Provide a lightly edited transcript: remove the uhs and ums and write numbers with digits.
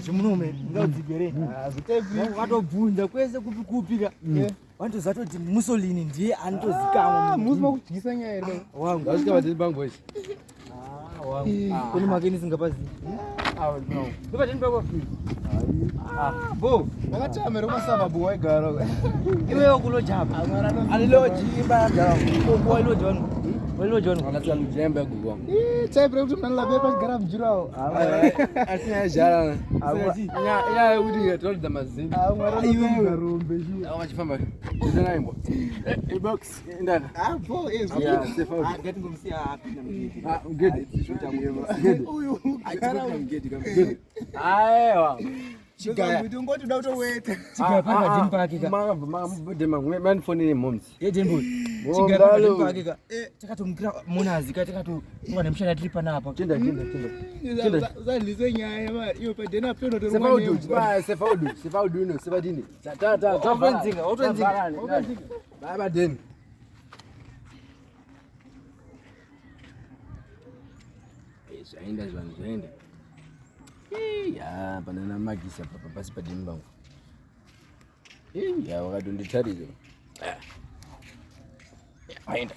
Zvimunume ngaudzigere wakatobvunza kwese kupika wandozatoti mussoline ndiye anotozikamwa muzima kudyisa nyaya ere wangu asvika vatiri bangozi wangu kuni makeni singapazi ndovatini pako bo vakatamera kumasabhabhu waigara iwewo kulojaba alilojimba wailoja wanu wailoja wanu akatsalujemba gugu wangu taipire kuti mnalabe pachigara mjurawo asina yazharana inyaya yekuti tolidza mazini mwararombe vachifamba itonaimbwa ibox indana ngatingomsiya apinda mgedi aiwa ngoti uda kutoweta chigaya pakadini pakika manfonini momsi yedenboy chigaya pakadini pakika takatomukira munazika takatowa nemushana tiri panapa uzadlise nyaya iwe padena peno sefaudu sefatini watonzinga babadeni zvaenda zvanhu zvaenda ya panana magisa pasi padini pangu ya wakatonditaridza waenda